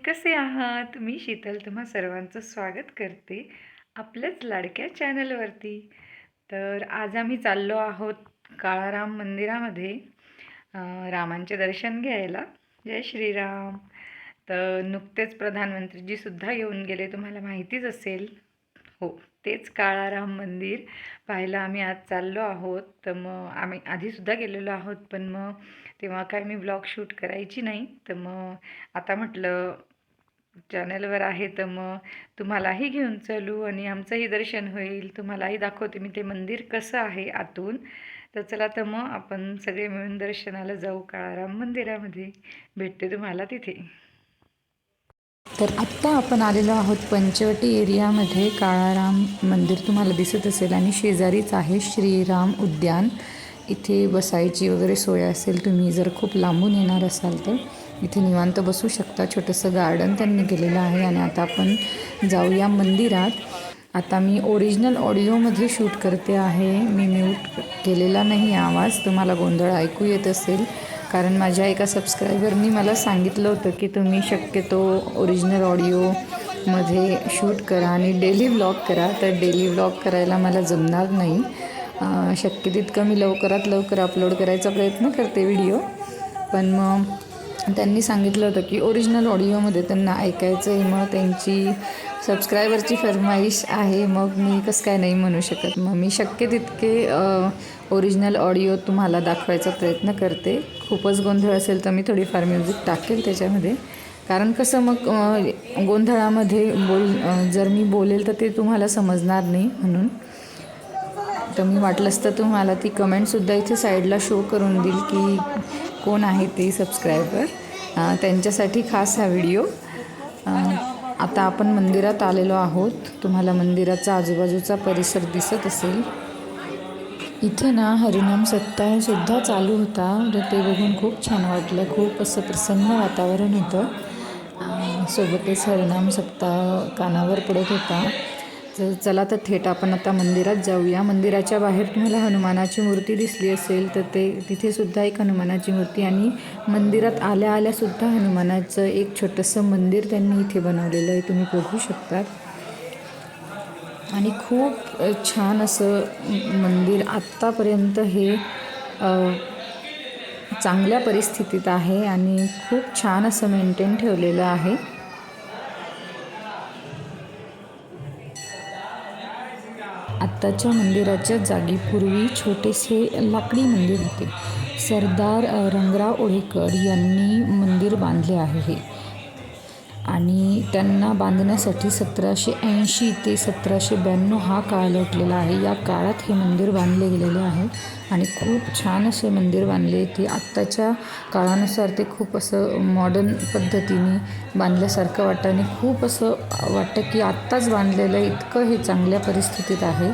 कसे आहात? मी शीतल तुम्हा सर्वांचं स्वागत करते आपल्याच लाडक्या चॅनलवरती. तर आज आम्ही चाललो आहोत काळाराम मंदिरामध्ये रामांचे दर्शन घ्यायला. जय श्रीराम. तर नुकतेच प्रधानमंत्रीजीसुद्धा येऊन गेले, तुम्हाला माहितीच असेल. हो, तेच काळाराम मंदिर पाहायला आम्ही आज चाललो आहोत. तर मग आम्ही आधीसुद्धा गेलेलो आहोत, पण मग तेव्हा काय मी ब्लॉग शूट करायची नाही. तर मग आता म्हटलं चॅनलवर आहे तर मग तुम्हालाही घेऊन चलू आणि आमचंही दर्शन होईल. तुम्हालाही दाखवते मी ते मंदिर कसं आहे आतून. तर चला, तर मग आपण सगळे मिळून दर्शनाला जाऊ काळाराम मंदिरामध्ये. भेटते तुम्हाला तिथे. तर आत्ता आपण आलेलो आहोत पंचवटी एरियामध्ये. काळाराम मंदिर तुम्हाला दिसत असेल आणि शेजारीच आहे श्रीराम उद्यान. इथे बसायची वगैरे सोय असेल, तुम्ही जर खूप लांबून येणार असाल तर इथे निवांत बसू शकता. छोटंसं गार्डन त्यांनी केलेलं आहे. आणि आता आपण जाऊया मंदिरात. आता मी ओरिजिनल ऑडिओमध्ये शूट करते आहे, मी म्यूट केलेला नाही आवाज. तुम्हाला गोंधळ ऐकू येत असेल, कारण माझ्या एका सबस्क्रायबरनी मला सांगितलं होतं की तुम्ही शक्यतो ओरिजिनल ऑडिओमध्ये शूट करा आणि डेली व्लॉग करा. तर डेली व्लॉग करायला मला जमणार नाही. शक्य तितकं मी लवकरात लवकर अपलोड करायचा प्रयत्न करते व्हिडिओ. पण मग त्यांनी सांगितलं होतं की ओरिजिनल ऑडिओमध्ये त्यांना ऐकायचं आहे. मग त्यांची सबस्क्रायबरची फरमाईश आहे, मग मी कसं काय नाही म्हणू शकत. मग मी शक्य तितके ओरिजिनल ऑडिओ तुम्हाला दाखवायचा प्रयत्न करते. खूपच गोंधळ असेल तर मी थोडीफार म्युझिक टाकेल त्याच्यामध्ये, कारण कसं मग गोंधळामध्ये जर मी बोलेल तर ते तुम्हाला समजणार नाही. म्हणून तर मी वाटलंच तर तुम्हाला ती कमेंटसुद्धा इथे साईडला शो करून देईल की कोण आहे ते सबस्क्रायबर. त्यांच्यासाठी खास हा व्हिडिओ. आता आपण मंदिरात आलेलो आहोत. तुम्हाला मंदिराचा आजूबाजूचा परिसर दिसत असेल. इथे ना हरिनाम सप्ताहसुद्धा चालू होता. तर ते बघून खूप छान वाटलं. खूप असं प्रसन्न वातावरण होतं. सोबतच हरिनाम सप्ताह कानावर पडत होता. तर चला, तर थेट आपण आता मंदिरात जाऊया. मंदिराच्या बाहेर तुम्हाला हनुमानाची मूर्ती दिसली असेल तर तिथेसुद्धा एक हनुमानाची मूर्ती, आणि मंदिरात आल्या आल्यासुद्धा हनुमानाचं एक छोटंसं मंदिर त्यांनी इथे बनवलेलं आहे, तुम्ही बघू शकतात. आणि खूप छान असं मंदिर आत्तापर्यंत हे चांगल्या परिस्थितीत आहे आणि खूप छान असं मेंटेन ठेवलेलं आहे. आत्ताच्या मंदिराच्या जागी पूर्वी छोटेसे लाकडी मंदिर होते. सरदार रंगराव ओढेकर यांनी मंदिर बांधले आहे हे, आणि त्यांना बांधण्यासाठी 1780 ते 1792 हा काळ लोटलेला आहे. या काळात हे मंदिर बांधले गेलेले आहे आणि खूप छान असे मंदिर बांधले. ते आत्ताच्या काळानुसार ते खूप असं मॉडर्न पद्धतीने बांधल्यासारखं वाटतं आणि खूप असं वाटतं की आत्ताच बांधलेलं इतकं हे चांगल्या परिस्थितीत आहे.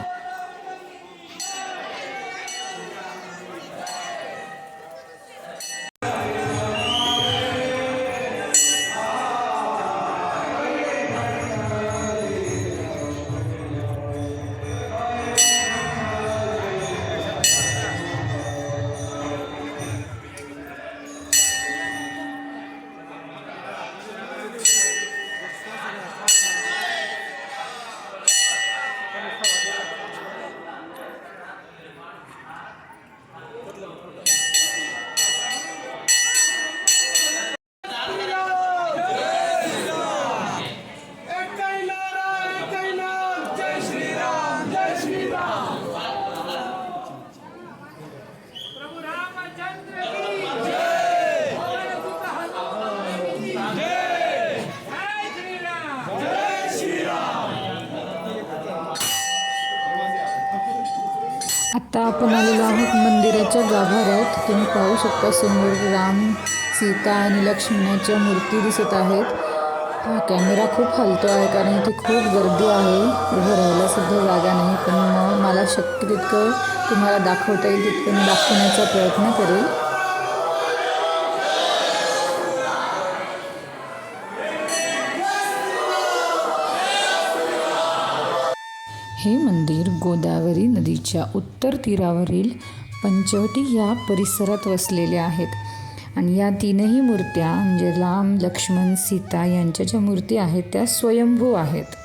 आता आपण आलेलो आहोत मंदिराच्या गाभाऱ्यात. तुम्ही पाहू शकता समोर राम, सीता आणि लक्ष्मणाच्या मूर्ती दिसत आहेत. कॅमेरा खूप हलतो आहे कारण इथे खूप गर्दी आहे, उभं राहायला सुद्धा जागा नाही. पण मग मला शक्य तितकं तुम्हाला दाखवता येईल तितकं मी दाखवण्याचा प्रयत्न करेल. हे मंदिर गोदावरी नदीच्या उत्तर तीरावरील पंचवटी या परिसरात वसलेले आहेत. आणि या तीनही मूर्त्या म्हणजे राम, लक्ष्मण, सीता यांच्या ज्या मूर्ती आहेत त्या स्वयंभू आहेत.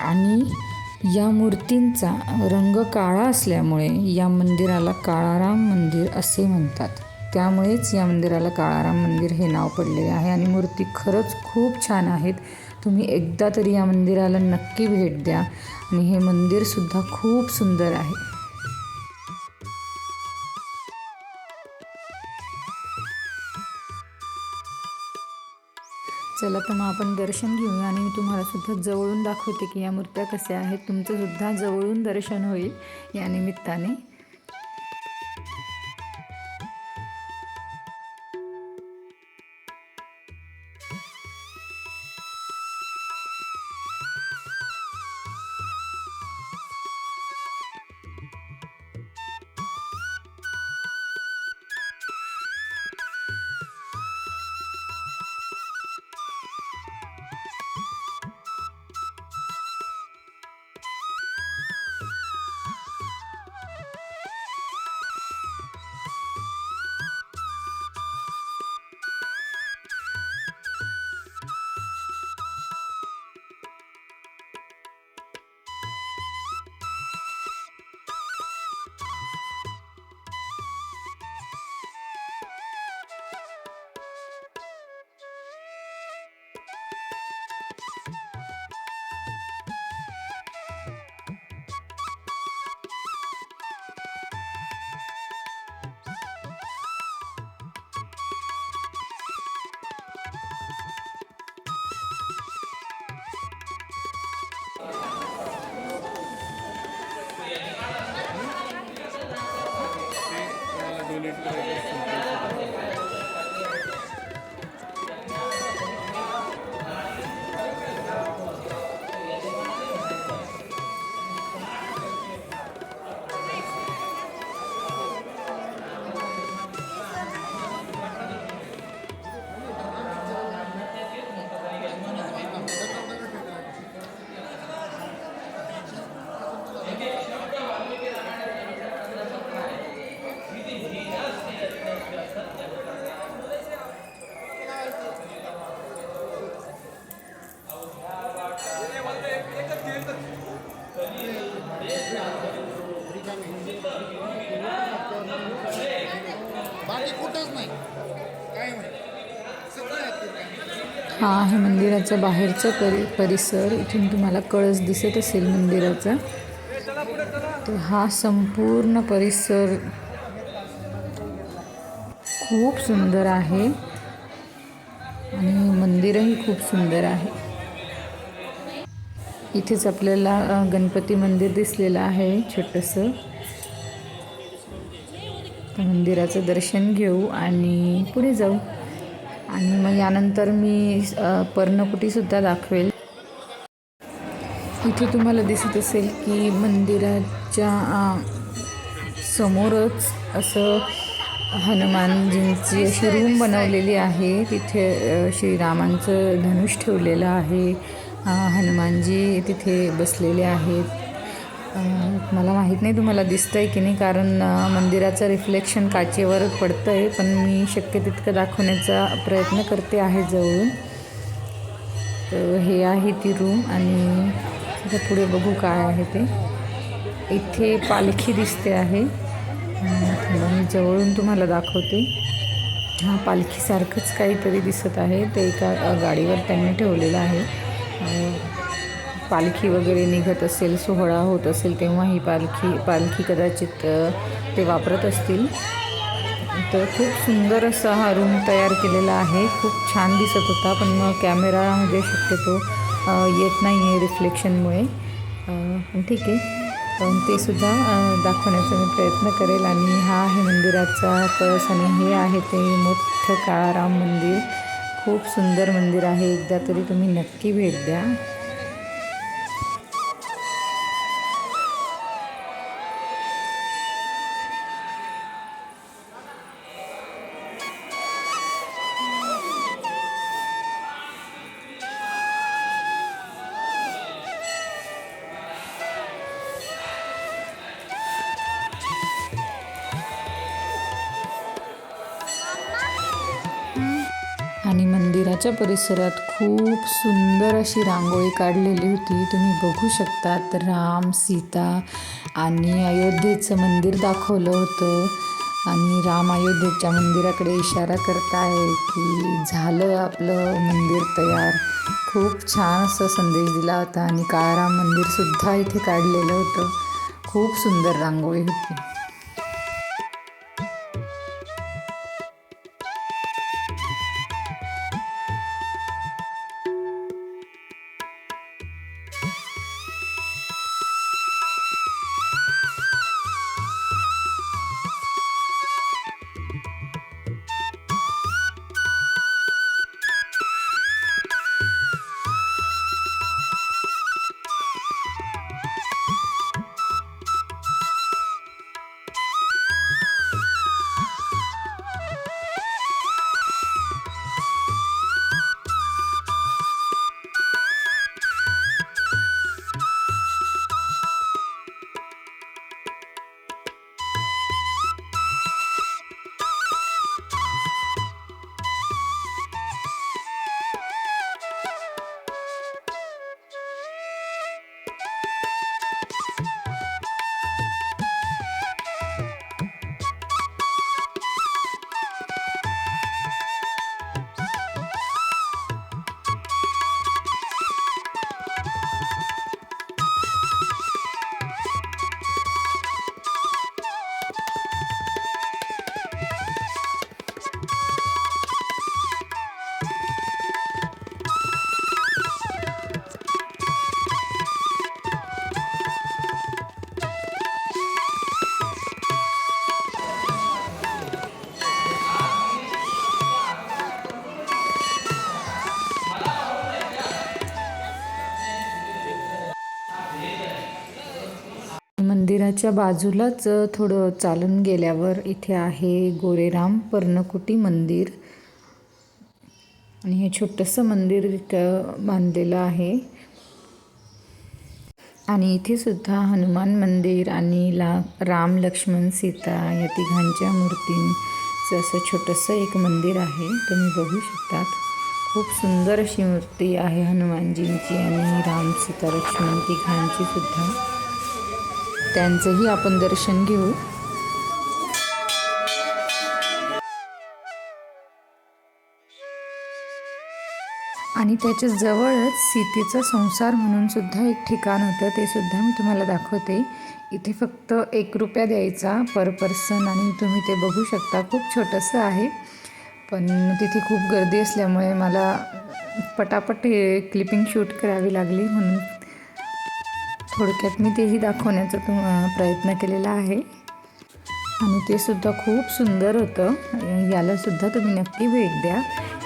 आणि या मूर्तींचा रंग काळा असल्यामुळे या मंदिराला काळाराम मंदिर असे म्हणतात. त्यामुळेच या मंदिराला काळाराम मंदिर हे नाव पडले आहे. आणि मूर्ती खरंच खूप छान आहेत. तुम्ही एकदा तरी या मंदिराला नक्की भेट द्या. आणि हे मंदिरसुद्धा खूप सुंदर आहे. चला तर मग आपण दर्शन घेऊया आणि मी तुम्हाला सुद्धा जवळून दाखवते की या मूर्त्या कशा आहेत. तुमचंसुद्धा जवळून दर्शन होईल या निमित्ताने. हा आहे मंदिराचा बाहेरचा परिसर. इथून तुम्हाला कळस दिसत असेल मंदिराचा. तर हा संपूर्ण परिसर खूप सुंदर आहे आणि मंदिरही खूप सुंदर आहे. इथेच आपल्याला गणपती मंदिर दिसलेलं आहे छोटंसं. मंदिराचं दर्शन घेऊ आणि पुढे जाऊ. आणि मग यानंतर मी पर्णकुटीसुद्धा दाखवेल. इथे तुम्हाला दिसत असेल की मंदिराच्या समोरच असं हनुमानजींची अशी रूम बनवलेली आहे. तिथे श्रीरामांचं धनुष ठेवलेलं आहे. हनुमानजी तिथे बसलेले आहेत. मला माहीत नाही तुम्हाला दिसतं आहे की नाही, कारण मंदिराचं रिफ्लेक्शन काचेवर पडतं आहे. पण मी शक्य तितकं दाखवण्याचा प्रयत्न करते आहे जवळून. तर हे आहे ती रूम आणि आता पुढे बघू काय आहे ते. इथे पालखी दिसते आहे. मी जवळून तुम्हाला दाखवते. हा पालखीसारखंच काहीतरी दिसत आहे. ते एका गाडीवर त्यांनी ठेवलेलं आहे. पालखी वगैरे निघत असेल, सोहळा होत असेल तेव्हा ही पालखी कदाचित ते वापरत असतील. तर खूप सुंदर असा हा रूम तयार केलेला आहे. खूप छान दिसत होता, पण मग कॅमेरामध्ये शक्यतो येत नाही आहे रिफ्लेक्शनमुळे. पण ठीक आहे, पण ते सुद्धा दाखवण्याचा मी प्रयत्न करेल. आणि हा आहे मंदिराचा कळस आणि हे आहे ते मोठं काळाराम मंदिर. खूप सुंदर मंदिर आहे. एकदा तरी तुम्ही नक्की भेट द्या. मंदिराच्या परिसरात खूप सुंदर अशी रांगोळी काढलेली होती. तुम्ही बघू शकतात राम, सीता आणि अयोध्येचं मंदिर दाखवलं होतं. आणि राम अयोध्येच्या मंदिराकडे इशारा करत आहे की झालं आपलं मंदिर तयार. खूप छान असा संदेश दिला होता. आणि काळाराम मंदिरसुद्धा इथे काढलेलं होतं. खूप सुंदर रांगोळी होती. मंदिराच्या बाजूलाच थोडं चालून गेल्यावर इथे आहे गोरेराम पर्णकुटी मंदिर. आणि हे छोटंसं मंदिर इथं बांधलेलं आहे. आणि इथे सुद्धा हनुमान मंदिर आणि राम, लक्ष्मण, सीता या तिघांच्या मूर्तींचं असं छोटंसं एक मंदिर आहे. तुम्ही बघू शकतात. खूप सुंदर अशी मूर्ती आहे हनुमानजींची आणि राम, सीता, लक्ष्मण तिघांची सुद्धा. त्यांचंही आपण दर्शन घेऊ. आणि त्याच्या जवळच सीतेचा संसार म्हणून सुद्धा एक ठिकाण होतं. ते सुद्धा मी तुम्हाला दाखवते. इथे फक्त ₹1 द्यायचा पर पर्सन. आणि तुम्ही ते बघू शकता. खूप छोटंसं आहे, पण तिथे खूप गर्दी असल्यामुळे मला पटापट हे क्लिपिंग शूट करावी लागली. म्हणून थोडक्यात मी तेही दाखवण्याचा प्रयत्न केलेला आहे. आणि ते सुद्धा खूप सुंदर होतं. याला सुद्धा तुम्ही नक्की भेट द्या.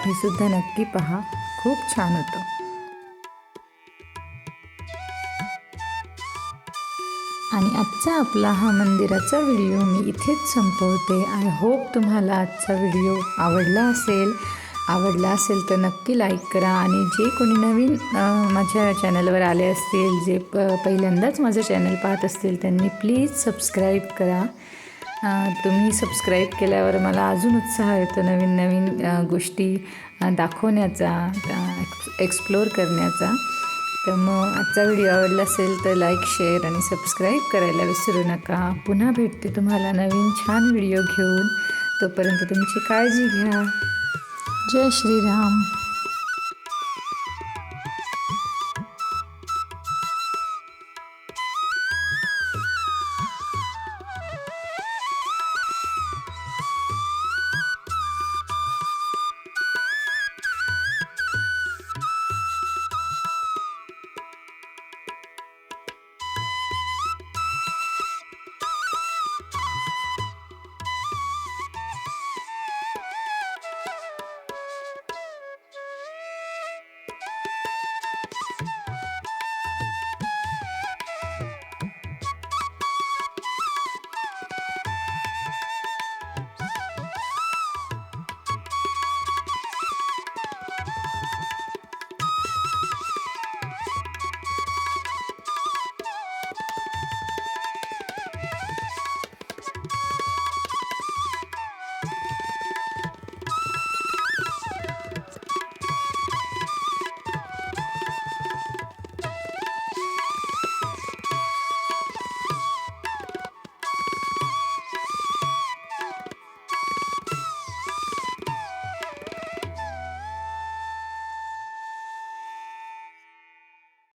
हे सुद्धा नक्की पहा. खूप छान होतं. आणि आजचा आपला हा मंदिराचा व्हिडिओ मी इथेच संपवते. आय होप तुम्हाला आजचा व्हिडिओ आवडला असेल तर नक्की लाईक करा. आणि जे कोणी नवीन माझ्या चॅनलवर आले असतील, जे पहिल्यांदाच माझं चॅनल पाहत असतील, त्यांनी प्लीज सबस्क्राईब करा. तुम्ही सबस्क्राईब केल्यावर मला अजून उत्साह येतो नवीन नवीन गोष्टी दाखवण्याचा, एक्सप्लोअर करण्याचा. तर मग आजचा व्हिडिओ आवडला असेल तर लाईक, शेअर आणि सबस्क्राईब करायला विसरू नका. पुन्हा भेटते तुम्हाला नवीन छान व्हिडिओ घेऊन. तोपर्यंत तुमची काळजी घ्या. जय श्रीराम.